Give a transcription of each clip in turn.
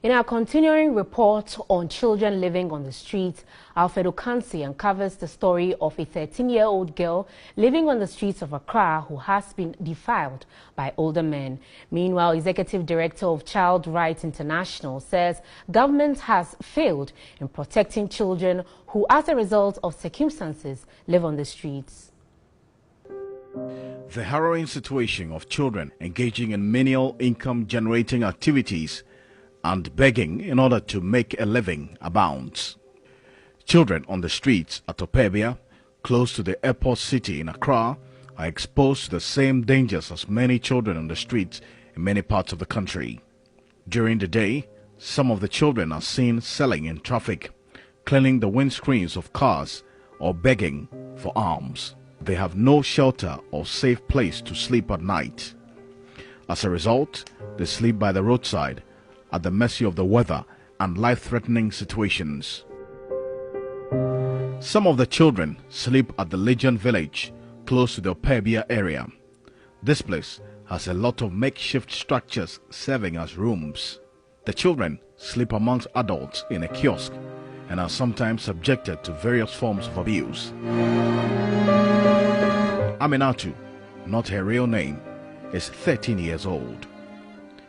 In our continuing report on children living on the streets, Alfred Ocansey uncovers the story of a 13-year-old girl living on the streets of Accra who has been defiled by older men. Meanwhile, Executive Director of Child Rights International says government has failed in protecting children who, as a result of circumstances, live on the streets. The harrowing situation of children engaging in menial income-generating activities and begging in order to make a living abounds. Children on the streets at Opebia, close to the airport city in Accra, are exposed to the same dangers as many children on the streets in many parts of the country. During the day, some of the children are seen selling in traffic, cleaning the windscreens of cars, or begging for alms. They have no shelter or safe place to sleep at night. As a result, they sleep by the roadside, at the mercy of the weather and life-threatening situations. Some of the children sleep at the Legion village, close to the Opebia area. This place has a lot of makeshift structures serving as rooms. The children sleep amongst adults in a kiosk and are sometimes subjected to various forms of abuse. Aminatu, not her real name, is 13 years old.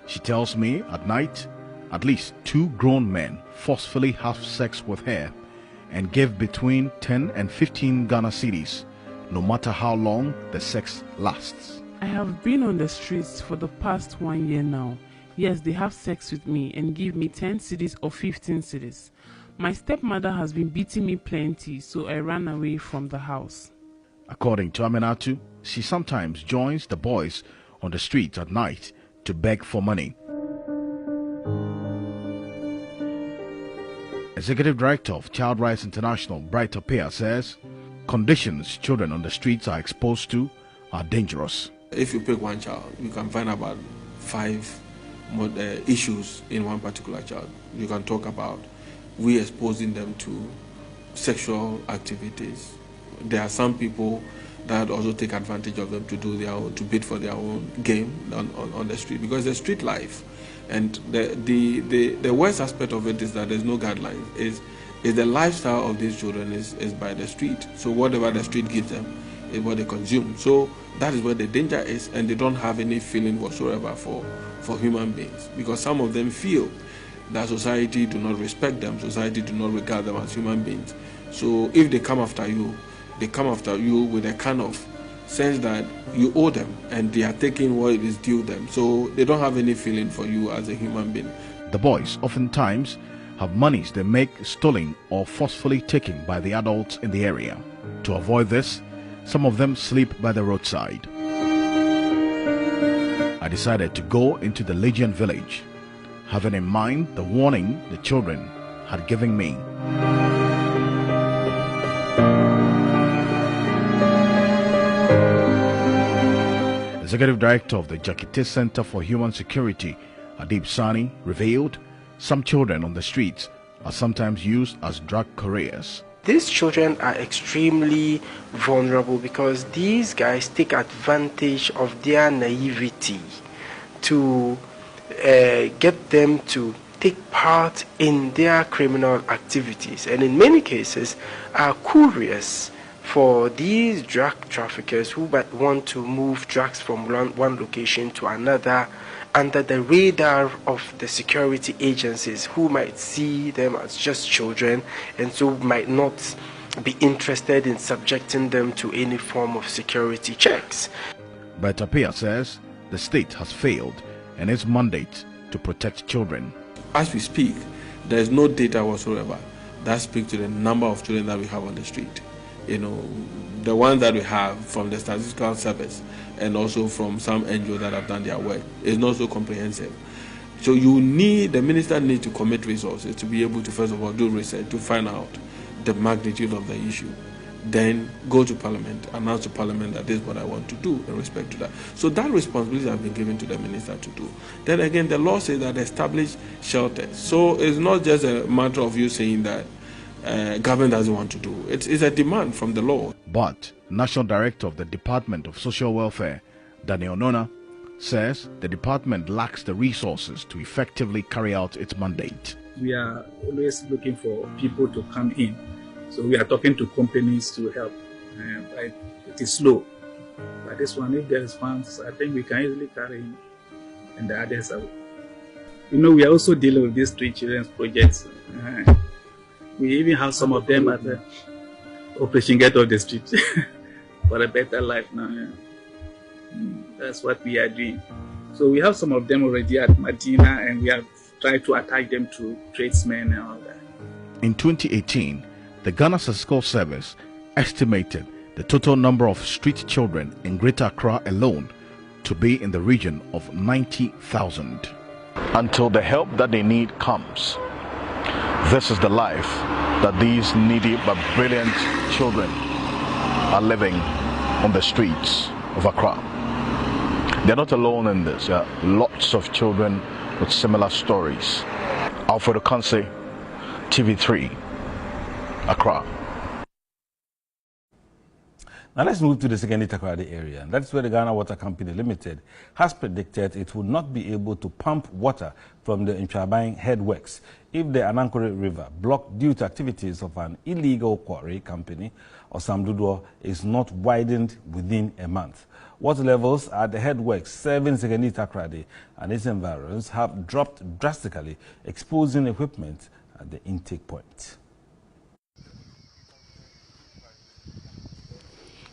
She tells me at night, at least 2 grown men forcefully have sex with her and give between 10 and 15 Ghana cedis, no matter how long the sex lasts. I have been on the streets for the past 1 year now. Yes, they have sex with me and give me 10 cedis or 15 cedis. My stepmother has been beating me plenty, so I ran away from the house. According to Aminatu, she sometimes joins the boys on the streets at night to beg for money. Executive Director of Child Rights International, Bright Appear, says conditions children on the streets are exposed to are dangerous. If you pick one child, you can find about 5 issues in one particular child. You can talk about we exposing them to sexual activities. There are some people that also take advantage of them to do their own, to bid for their own game on the street, because the street life. And the worst aspect of it is that there's no guidelines. Is the lifestyle of these children is by the street. So whatever the street gives them is what they consume. So that is where the danger is, and they don't have any feeling whatsoever for human beings, because some of them feel that society do not respect them, society do not regard them as human beings. So if they come after you with a kind of sense that you owe them and they are taking what is due them. So they don't have any feeling for you as a human being. The boys oftentimes have monies they make stolen or forcefully taken by the adults in the area. To avoid this, some of them sleep by the roadside. I decided to go into the Legion village, having in mind the warning the children had given me. Executive Director of the Jakite Center for Human Security, Adib Saani, revealed some children on the streets are sometimes used as drug couriers. These children are extremely vulnerable because these guys take advantage of their naivety to get them to take part in their criminal activities, and in many cases are couriers for these drug traffickers who might want to move drugs from one location to another under the radar of the security agencies, who might see them as just children and so might not be interested in subjecting them to any form of security checks. But Apia says the state has failed in its mandate to protect children. As we speak, there is no data whatsoever that speaks to the number of children that we have on the street. You know, the ones that we have from the statistical service and also from some NGOs that have done their work is not so comprehensive. So the minister needs to commit resources to be able to, first of all, do research to find out the magnitude of the issue. Then go to Parliament, announce to Parliament that this is what I want to do in respect to that. So that responsibility has been given to the minister to do. Then again, the law says that establish shelters. So it's not just a matter of you saying that government doesn't want to do. It's a demand from the law. But National Director of the Department of Social Welfare, Daniel Nona, says the department lacks the resources to effectively carry out its mandate. We are always looking for people to come in. So we are talking to companies to help. But it is slow. But this one, if there is funds, I think we can easily carry in, and the others are. We are also dealing with these street children's projects. We even have some of them at the Operation Get Off the Street for a better life now. Yeah. That's what we are doing. So we have some of them already at Medina, and we have tried to attach them to tradesmen and all that. In 2018, the Ghana Statistical Service estimated the total number of street children in Greater Accra alone to be in the region of 90,000. Until the help that they need comes, this is the life that these needy but brilliant children are living on the streets of Accra. They're not alone in this. There are lots of children with similar stories. Alfred Ocansey, TV3, Accra. Now let's move to the second Takoradi area. That's where the Ghana Water Company Limited has predicted it would not be able to pump water from the Ntraban headworks if the Anankore River, blocked due to activities of an illegal quarry company or Samduduo, is not widened within a month. Water levels at the headworks serving Second Takoradi and its environs have dropped drastically, exposing equipment at the intake point.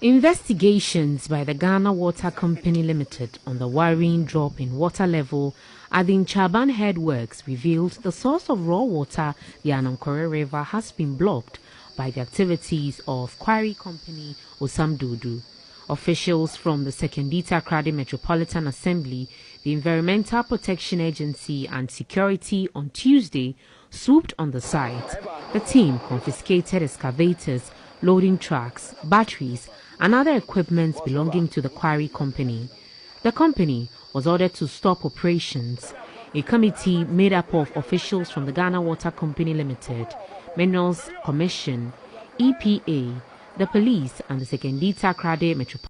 Investigations by the Ghana Water Company Limited on the worrying drop in water level at the Ntraban headworks revealed the source of raw water, the Anankore River, has been blocked by the activities of quarry company Osamdudu. Officials from the Second Takoradi Metropolitan Assembly, the Environmental Protection Agency and Security on Tuesday swooped on the site. The team confiscated excavators, loading trucks, batteries, and other equipment belonging to the quarry company. The company was ordered to stop operations. A committee made up of officials from the Ghana Water Company Limited, Minerals Commission, EPA, the police, and the Second Takoradi Metropolitan